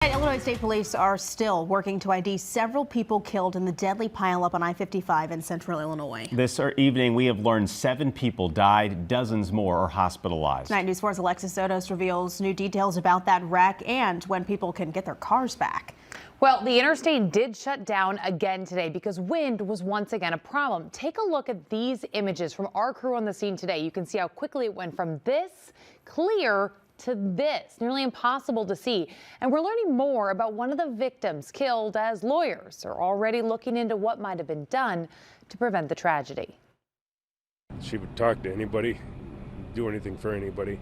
Illinois State Police are still working to ID several people killed in the deadly pileup on I-55 in central Illinois. This evening, we have learned 7 people died, dozens more are hospitalized. Tonight News 4's Alexis Sotos reveals new details about that wreck and when people can get their cars back. Well, the interstate did shut down again today because wind was once again a problem. Take a look at these images from our crew on the scene today. You can see how quickly it went from this clear to this, nearly impossible to see. And we're learning more about one of the victims killed as lawyers are already looking into what might have been done to prevent the tragedy. She would talk to anybody, do anything for anybody.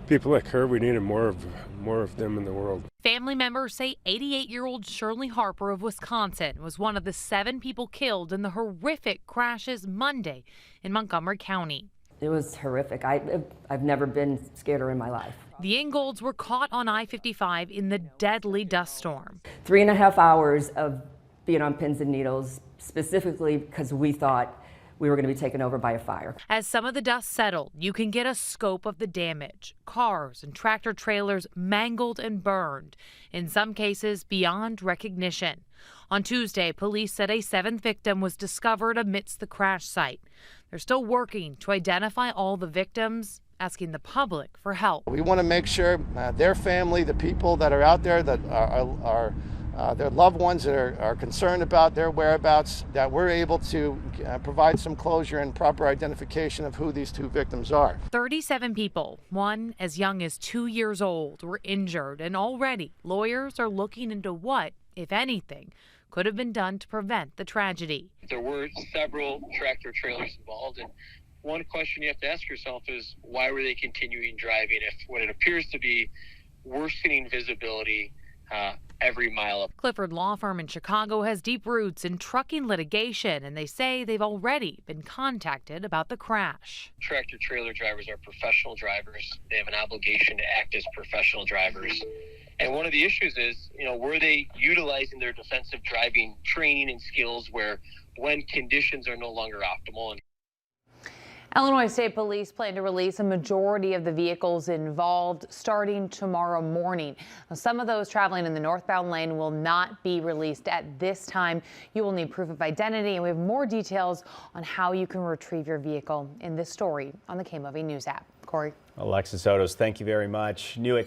People like her, we needed more of them in the world. Family members say 88-year-old Shirley Harper of Wisconsin was one of the 7 people killed in the horrific crashes Monday in Montgomery County. It was horrific. I've never been scareder in my life. The Ingolds were caught on I-55 in the deadly dust storm. 3.5 hours of being on pins and needles, specifically because we thought we were going to be taken over by a fire. As some of the dust settled, you can get a scope of the damage. Cars and tractor trailers mangled and burned, in some cases beyond recognition. On Tuesday, police said a 7th victim was discovered amidst the crash site. They're still working to identify all the victims, asking the public for help. We want to make sure their family, the people that are out there that are their loved ones that are concerned about their whereabouts, that we're able to provide some closure and proper identification of who these 2 victims are. 37 people, one as young as 2 years old, were injured, and already lawyers are looking into what, if anything, could have been done to prevent the tragedy. There were several tractor trailers involved, and one question you have to ask yourself is why were they continuing driving if what it appears to be worsening visibility every mile up. Clifford Law Firm in Chicago has deep roots in trucking litigation, and they say they've already been contacted about the crash. Tractor trailer drivers are professional drivers. They have an obligation to act as professional drivers. And one of the issues is, were they utilizing their defensive driving training and skills when conditions are no longer optimal? Illinois State Police plan to release a majority of the vehicles involved starting tomorrow morning. Now, some of those traveling in the northbound lane will not be released at this time. You will need proof of identity, and we have more details on how you can retrieve your vehicle in this story on the KMOV News app. Corey. Alexis Sotos, thank you very much. New at